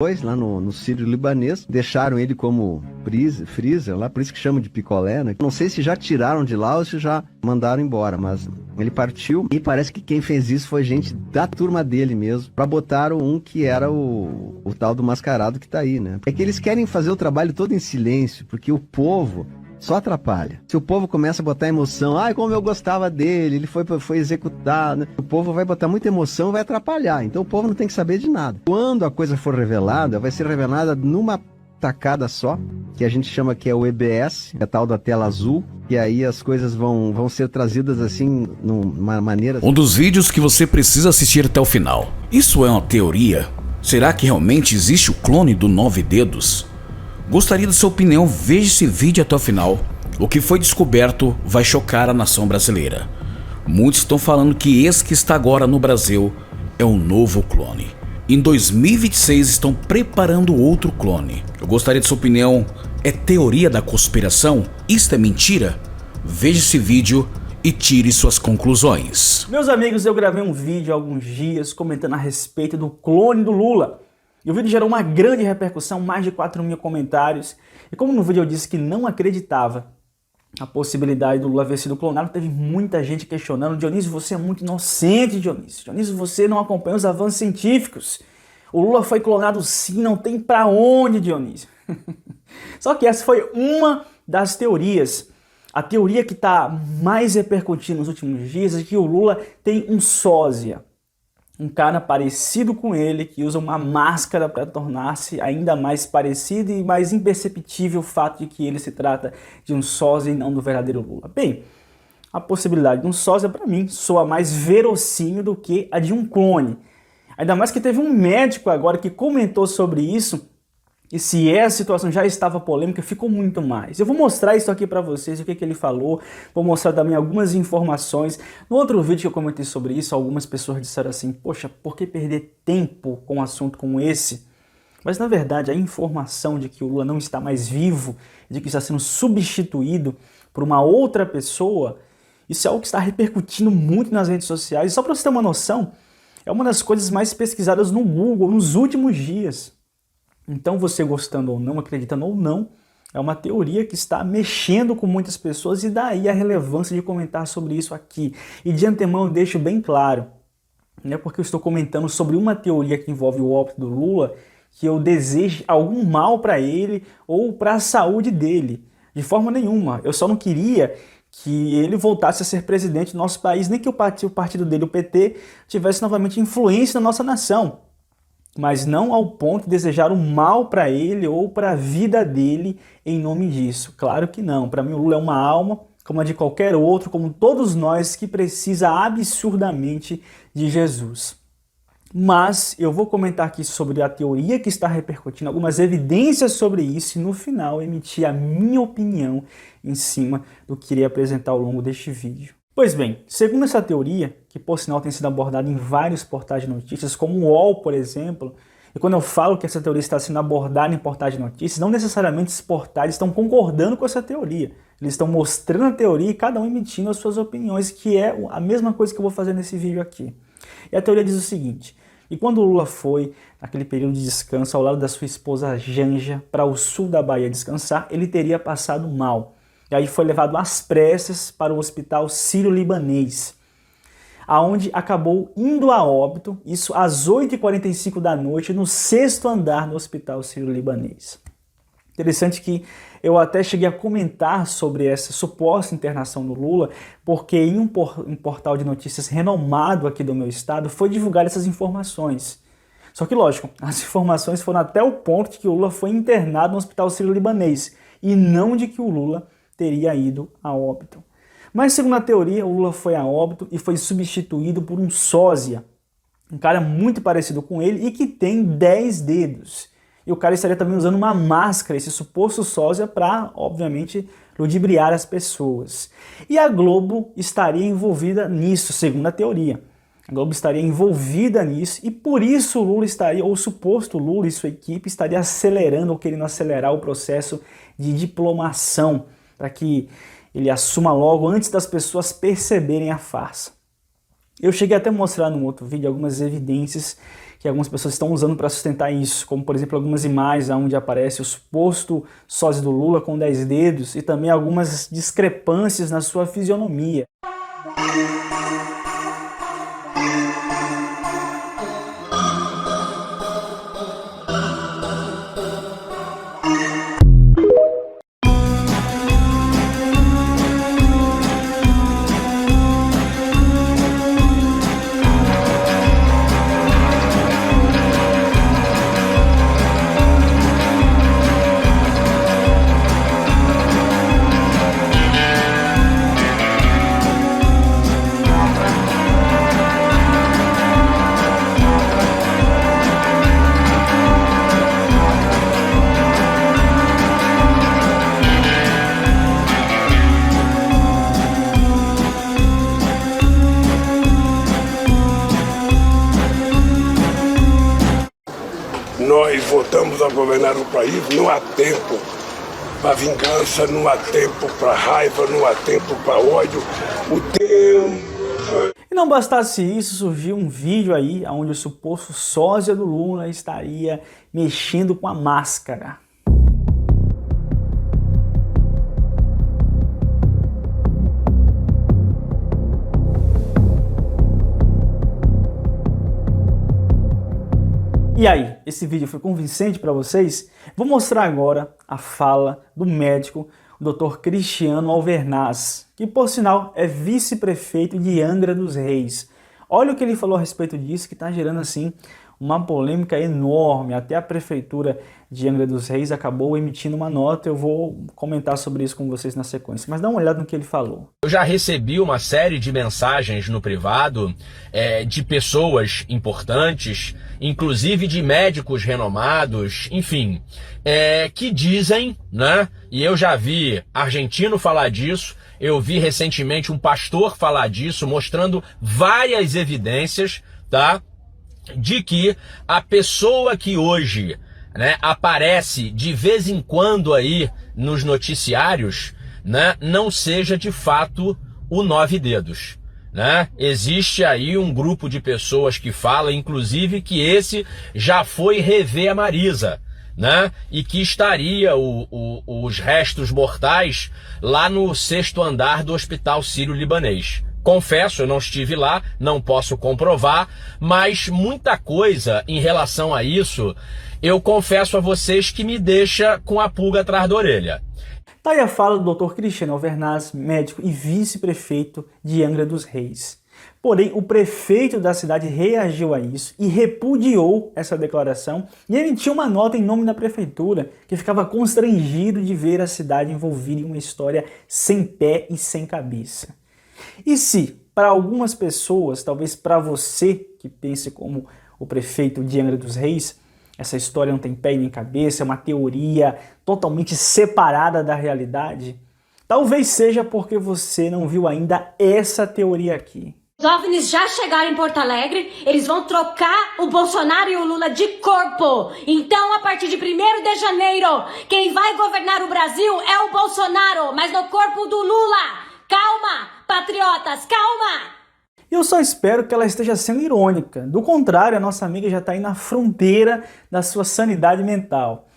lá no Sírio-Libanês, deixaram ele como freezer lá, por isso que chamam de picolé, né? Não sei se já tiraram de lá ou se já mandaram embora, mas ele partiu e parece que quem fez isso foi gente da turma dele mesmo, pra botar um que era o tal do mascarado que tá aí, né? É que eles querem fazer o trabalho todo em silêncio, porque o povo só atrapalha. Se o povo começa a botar emoção, ai, como eu gostava dele, ele foi executado, né? O povo vai botar muita emoção e vai atrapalhar. Então o povo não tem que saber de nada. Quando a coisa for revelada, vai ser revelada numa tacada só, que a gente chama que é o EBS, é a tal da tela azul, e aí as coisas vão ser trazidas assim, numa maneira... Um dos vídeos que você precisa assistir até o final. Isso é uma teoria? Será que realmente existe o clone do 9 dedos? Gostaria da sua opinião, veja esse vídeo até o final. O que foi descoberto vai chocar a nação brasileira. Muitos estão falando que esse que está agora no Brasil é um novo clone. Em 2026 estão preparando outro clone. Eu gostaria da sua opinião, é teoria da conspiração? Isto é mentira? Veja esse vídeo e tire suas conclusões. Meus amigos, eu gravei um vídeo há alguns dias comentando a respeito do clone do Lula. E o vídeo gerou uma grande repercussão, mais de 4.000 comentários. E como no vídeo eu disse que não acreditava na possibilidade do Lula haver sido clonado, teve muita gente questionando: Dionísio, você é muito inocente, Dionísio. Dionísio, você não acompanha os avanços científicos. O Lula foi clonado sim, não tem pra onde, Dionísio. Só que essa foi uma das teorias. A teoria que está mais repercutindo nos últimos dias é que o Lula tem um sósia. Um cara parecido com ele, que usa uma máscara para tornar-se ainda mais parecido e mais imperceptível o fato de que ele se trata de um sósia e não do verdadeiro Lula. Bem, a possibilidade de um sósia, para mim, soa mais verossímil do que a de um clone. Ainda mais que teve um médico agora que comentou sobre isso, e se essa situação já estava polêmica, ficou muito mais. Eu vou mostrar isso aqui para vocês, o que ele falou, vou mostrar também algumas informações. No outro vídeo que eu comentei sobre isso, algumas pessoas disseram assim: poxa, por que perder tempo com um assunto como esse? Mas na verdade a informação de que o Lula não está mais vivo, de que está sendo substituído por uma outra pessoa, isso é algo que está repercutindo muito nas redes sociais. E só para você ter uma noção, é uma das coisas mais pesquisadas no Google nos últimos dias. Então você gostando ou não, acreditando ou não, é uma teoria que está mexendo com muitas pessoas e daí a relevância de comentar sobre isso aqui. E de antemão eu deixo bem claro, não é porque eu estou comentando sobre uma teoria que envolve o óbito do Lula, que eu deseje algum mal para ele ou para a saúde dele. De forma nenhuma. Eu só não queria que ele voltasse a ser presidente do nosso país, nem que o partido dele, o PT, tivesse novamente influência na nossa nação. Mas não ao ponto de desejar o mal para ele ou para a vida dele em nome disso. Claro que não. Para mim o Lula é uma alma, como a de qualquer outro, como todos nós, que precisa absurdamente de Jesus. Mas eu vou comentar aqui sobre a teoria que está repercutindo, algumas evidências sobre isso e no final emitir a minha opinião em cima do que irei apresentar ao longo deste vídeo. Pois bem, segundo essa teoria, que por sinal tem sido abordada em vários portais de notícias, como o UOL, por exemplo, e quando eu falo que essa teoria está sendo abordada em portais de notícias, não necessariamente esses portais estão concordando com essa teoria. Eles estão mostrando a teoria e cada um emitindo as suas opiniões, que é a mesma coisa que eu vou fazer nesse vídeo aqui. E a teoria diz o seguinte: e quando o Lula foi, naquele período de descanso, ao lado da sua esposa Janja, para o sul da Bahia descansar, ele teria passado mal. E aí foi levado às pressas para o hospital sírio-libanês, aonde acabou indo a óbito, isso às 8h45 da noite, no 6º andar do hospital sírio-libanês. Interessante que eu até cheguei a comentar sobre essa suposta internação do Lula, porque em um portal de notícias renomado aqui do meu estado foi divulgar essas informações. Só que, lógico, as informações foram até o ponto de que o Lula foi internado no hospital sírio-libanês, e não de que o Lula teria ido a óbito. Mas, segundo a teoria, o Lula foi a óbito e foi substituído por um sósia, um cara muito parecido com ele e que tem 10 dedos. E o cara estaria também usando uma máscara, esse suposto sósia, para, obviamente, ludibriar as pessoas. E a Globo estaria envolvida nisso, segundo a teoria. A Globo estaria envolvida nisso e por isso o Lula estaria, ou o suposto Lula e sua equipe, estaria acelerando ou querendo acelerar o processo de diplomação, para que ele assuma logo antes das pessoas perceberem a farsa. Eu cheguei até a mostrar num outro vídeo algumas evidências que algumas pessoas estão usando para sustentar isso, como por exemplo algumas imagens onde aparece o suposto sósia do Lula com 10 dedos e também algumas discrepâncias na sua fisionomia. Nós voltamos a governar o país, não há tempo para vingança, não há tempo para raiva, não há tempo para ódio. O tempo... E não bastasse isso, surgiu um vídeo aí onde o suposto sósia do Lula estaria mexendo com a máscara. E aí, esse vídeo foi convincente para vocês? Vou mostrar agora a fala do médico, o Dr. Cristiano Alvernaz, que por sinal é vice-prefeito de Angra dos Reis. Olha o que ele falou a respeito disso, que está gerando assim uma polêmica enorme. Até a prefeitura de Angra dos Reis acabou emitindo uma nota. Eu vou comentar sobre isso com vocês na sequência, mas dá uma olhada no que ele falou. Eu já recebi uma série de mensagens no privado de pessoas importantes, inclusive de médicos renomados, enfim, que dizem, né? E eu já vi argentino falar disso, eu vi recentemente um pastor falar disso, mostrando várias evidências, tá? De que a pessoa que hoje, né, aparece de vez em quando aí nos noticiários, né, não seja de fato o Nove Dedos, né? Existe aí um grupo de pessoas que fala, inclusive, que esse já foi rever a Marisa, né? E que estaria os restos mortais lá no 6º andar do Hospital Sírio-Libanês. Confesso, eu não estive lá, não posso comprovar, mas muita coisa em relação a isso, eu confesso a vocês que me deixa com a pulga atrás da orelha. Tá aí a fala do Dr. Cristiano Alvernaz, médico e vice-prefeito de Angra dos Reis. Porém, o prefeito da cidade reagiu a isso e repudiou essa declaração e emitiu uma nota em nome da prefeitura, que ficava constrangido de ver a cidade envolvida em uma história sem pé e sem cabeça. E se, para algumas pessoas, talvez para você que pense como o prefeito de Angra dos Reis, essa história não tem pé e nem cabeça, é uma teoria totalmente separada da realidade, talvez seja porque você não viu ainda essa teoria aqui. Os OVNIs já chegaram em Porto Alegre, eles vão trocar o Bolsonaro e o Lula de corpo. Então, a partir de 1º de janeiro, quem vai governar o Brasil é o Bolsonaro, mas no corpo do Lula. Calma, patriotas, calma! Eu só espero que ela esteja sendo irônica. Do contrário, a nossa amiga já está aí na fronteira da sua sanidade mental.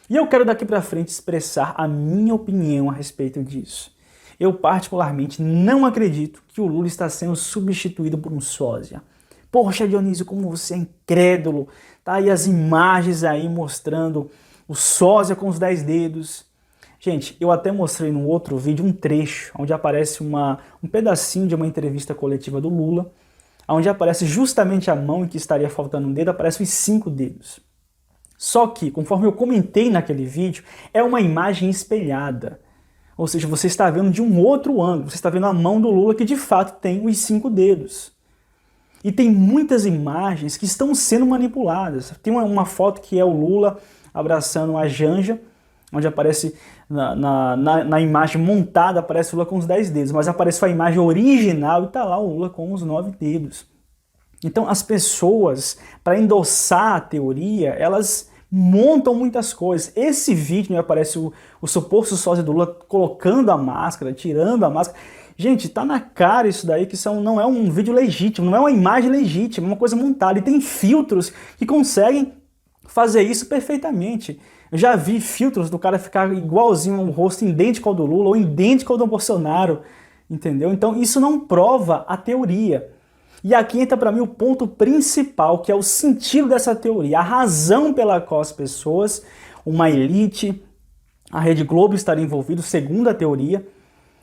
E eu quero daqui para frente expressar a minha opinião a respeito disso. Eu particularmente não acredito que o Lula está sendo substituído por um sósia. Poxa, Dionísio, como você é incrédulo. Tá aí as imagens aí mostrando o sósia com os 10 dedos. Gente, eu até mostrei no outro vídeo um trecho onde aparece um pedacinho de uma entrevista coletiva do Lula, onde aparece justamente a mão em que estaria faltando um dedo, aparecem os 5 dedos. Só que, conforme eu comentei naquele vídeo, é uma imagem espelhada. Ou seja, você está vendo de um outro ângulo, você está vendo a mão do Lula que de fato tem os 5 dedos. E tem muitas imagens que estão sendo manipuladas. Tem uma foto que é o Lula abraçando a Janja, onde aparece na imagem montada, aparece o Lula com os 10 dedos, mas aparece a imagem original e está lá o Lula com os 9 dedos. Então as pessoas, para endossar a teoria, elas montam muitas coisas. Esse vídeo, né, aparece o suposto sósia do Lula colocando a máscara, tirando a máscara, Gente, tá na cara isso daí, que não é um vídeo legítimo, não é uma imagem legítima, é uma coisa montada. E tem filtros que conseguem fazer isso perfeitamente. Eu já vi filtros do cara ficar igualzinho, um rosto idêntico ao do Lula ou idêntico ao do Bolsonaro, entendeu? Então isso não prova a teoria. E aqui entra para mim o ponto principal, que é o sentido dessa teoria, a razão pela qual as pessoas, uma elite, a Rede Globo estaria envolvida, segundo a teoria,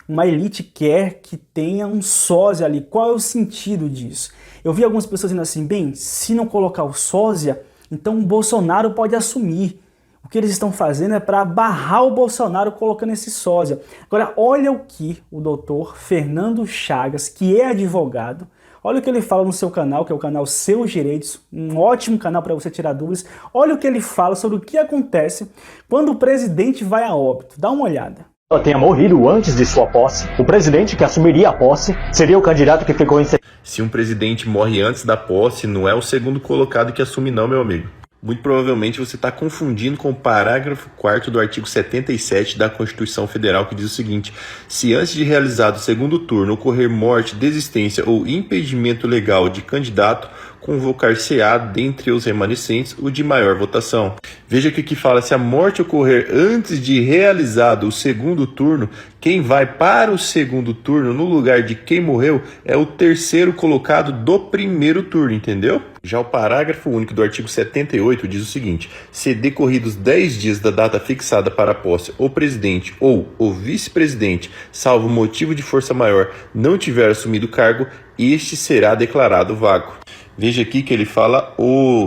uma elite quer que tenha um sósia ali. Qual é o sentido disso? Eu vi algumas pessoas dizendo assim, bem, se não colocar o sósia, então o Bolsonaro pode assumir. O que eles estão fazendo é para barrar o Bolsonaro colocando esse sósia. Agora, olha o que o doutor Fernando Chagas, que é advogado, olha o que ele fala no seu canal, que é o canal Seus Direitos, um ótimo canal para você tirar dúvidas. Olha o que ele fala sobre o que acontece quando o presidente vai a óbito. Dá uma olhada. Tenha morrido antes de sua posse, o presidente que assumiria a posse seria o candidato que ficou em... Se um presidente morre antes da posse, não é o segundo colocado que assume não, meu amigo. Muito provavelmente você está confundindo com o parágrafo 4º do artigo 77 da Constituição Federal, que diz o seguinte: se antes de realizado o segundo turno ocorrer morte, desistência ou impedimento legal de candidato, convocar-se-á, dentre os remanescentes, o de maior votação. Veja que aqui fala, se a morte ocorrer antes de realizado o segundo turno, quem vai para o segundo turno no lugar de quem morreu é o terceiro colocado do primeiro turno, entendeu? Já o parágrafo único do artigo 78 diz o seguinte: se decorridos 10 dias da data fixada para a posse, o presidente ou o vice-presidente, salvo motivo de força maior, não tiver assumido o cargo, este será declarado vago. Veja aqui que ele fala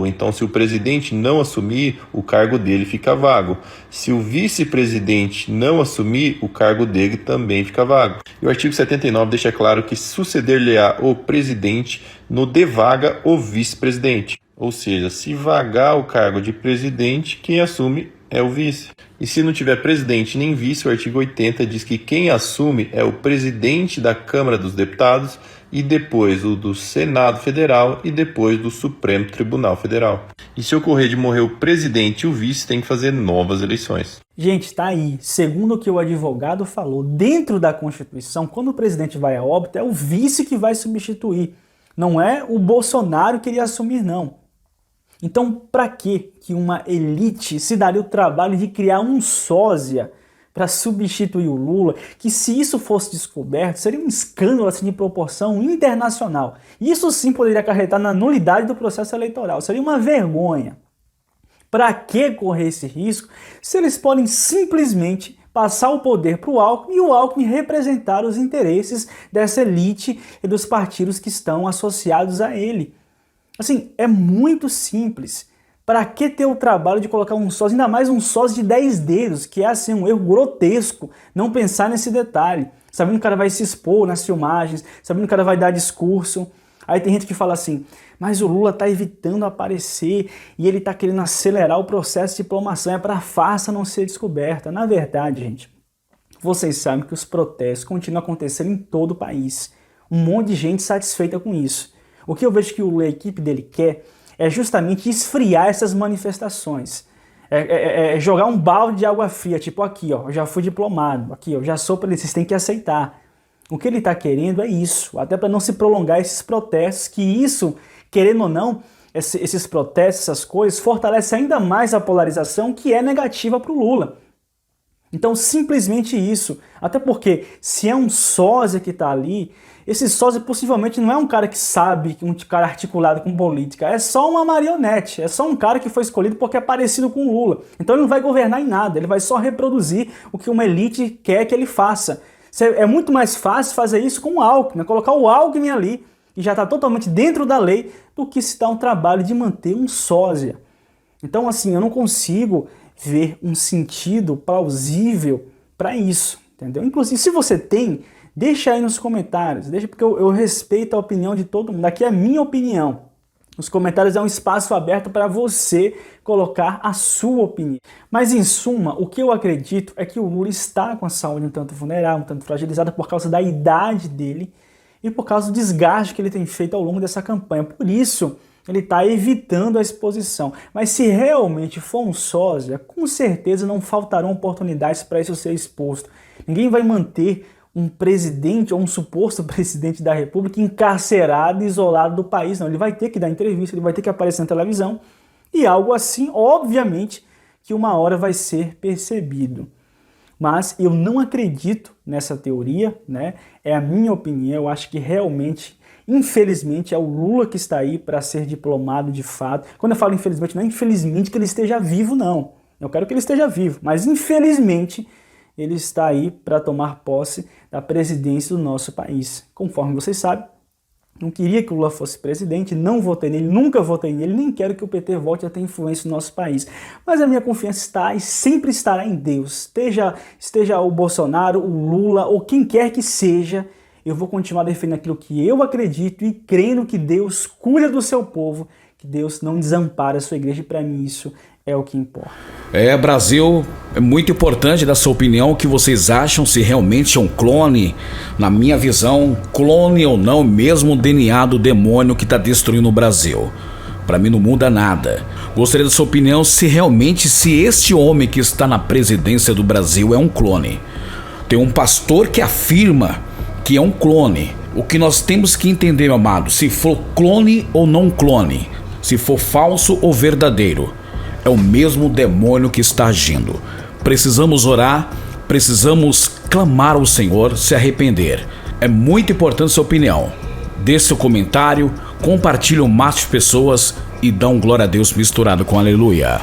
então se o presidente não assumir, o cargo dele fica vago. Se o vice-presidente não assumir, o cargo dele também fica vago. E o artigo 79 deixa claro que suceder-lhe-á o presidente no devaga o vice-presidente. Ou seja, se vagar o cargo de presidente, quem assume é o vice. E se não tiver presidente nem vice, o artigo 80 diz que quem assume é o presidente da Câmara dos Deputados e depois o do Senado Federal e depois do Supremo Tribunal Federal. E se ocorrer de morrer o presidente e o vice, tem que fazer novas eleições. Gente, tá aí. Segundo o que o advogado falou, dentro da Constituição, quando o presidente vai a óbito, é o vice que vai substituir. Não é o Bolsonaro que iria assumir, não. Então, para que uma elite se daria o trabalho de criar um sósia para substituir o Lula, que se isso fosse descoberto, seria um escândalo assim, de proporção internacional. Isso sim poderia acarretar na nulidade do processo eleitoral, seria uma vergonha. Para que correr esse risco se eles podem simplesmente passar o poder para o Alckmin e o Alckmin representar os interesses dessa elite e dos partidos que estão associados a ele? Assim, é muito simples. Para que ter o trabalho de colocar um sósia, ainda mais um sósia de 10 dedos, que é assim um erro grotesco, não pensar nesse detalhe. Sabendo que o cara vai se expor nas filmagens, sabendo que o cara vai dar discurso. Aí tem gente que fala assim, mas o Lula está evitando aparecer e ele está querendo acelerar o processo de diplomação, é para a farsa não ser descoberta. Na verdade, gente, vocês sabem que os protestos continuam acontecendo em todo o país. Um monte de gente satisfeita com isso. O que eu vejo que o Lula e a equipe dele quer é justamente esfriar essas manifestações. É jogar um balde de água fria, tipo aqui, ó, eu já fui diplomado, aqui, eu já sou para ele, vocês têm que aceitar. O que ele está querendo é isso, até para não se prolongar esses protestos, que isso, querendo ou não, esses protestos, essas coisas, fortalece ainda mais a polarização que é negativa para o Lula. Então, simplesmente isso. Até porque, se é um sósia que está ali, esse sósia possivelmente não é um cara que sabe, um cara articulado com política, é só uma marionete, é só um cara que foi escolhido porque é parecido com o Lula. Então ele não vai governar em nada, ele vai só reproduzir o que uma elite quer que ele faça. É muito mais fácil fazer isso com o Alckmin, colocar o Alckmin ali, e já está totalmente dentro da lei, do que se dar um trabalho de manter um sósia. Então assim, eu não consigo ver um sentido plausível para isso, entendeu? Inclusive, se você tem, deixa aí nos comentários, deixa, porque eu respeito a opinião de todo mundo, aqui é a minha opinião. Os comentários é um espaço aberto para você colocar a sua opinião. Mas em suma, o que eu acredito é que o Lula está com a saúde um tanto vulnerável, um tanto fragilizada por causa da idade dele e por causa do desgaste que ele tem feito ao longo dessa campanha. Por isso, ele está evitando a exposição. Mas se realmente for um sósia, com certeza não faltarão oportunidades para isso ser exposto. Ninguém vai manter um presidente ou um suposto presidente da República encarcerado, isolado do país. Não, ele vai ter que dar entrevista, ele vai ter que aparecer na televisão e algo assim, obviamente, que uma hora vai ser percebido. Mas eu não acredito nessa teoria, né? É a minha opinião, eu acho que realmente, infelizmente, é o Lula que está aí para ser diplomado de fato. Quando eu falo infelizmente, não é infelizmente que ele esteja vivo, não. Eu quero que ele esteja vivo, mas infelizmente ele está aí para tomar posse da presidência do nosso país. Conforme vocês sabem, não queria que o Lula fosse presidente, não votei nele, nunca votei nele, nem quero que o PT volte a ter influência no nosso país. Mas a minha confiança está e sempre estará em Deus. Esteja o Bolsonaro, o Lula ou quem quer que seja, eu vou continuar defendendo aquilo que eu acredito e crendo que Deus cuida do seu povo, que Deus não desampara a sua igreja, e para mim isso é o que importa. Brasil, é muito importante da sua opinião, o que vocês acham, se realmente é um clone. Na minha visão, clone ou não, mesmo o DNA do demônio que está destruindo o Brasil. Para mim não muda nada. Gostaria da sua opinião se realmente, se este homem que está na presidência do Brasil é um clone. Tem um pastor que afirma que é um clone. O que nós temos que entender, meu amado, se for clone ou não clone, se for falso ou verdadeiro, é o mesmo demônio que está agindo. Precisamos orar, precisamos clamar ao Senhor, se arrepender. É muito importante sua opinião. Deixe seu comentário, compartilhe o máximo de pessoas e dá um glória a Deus misturado com aleluia.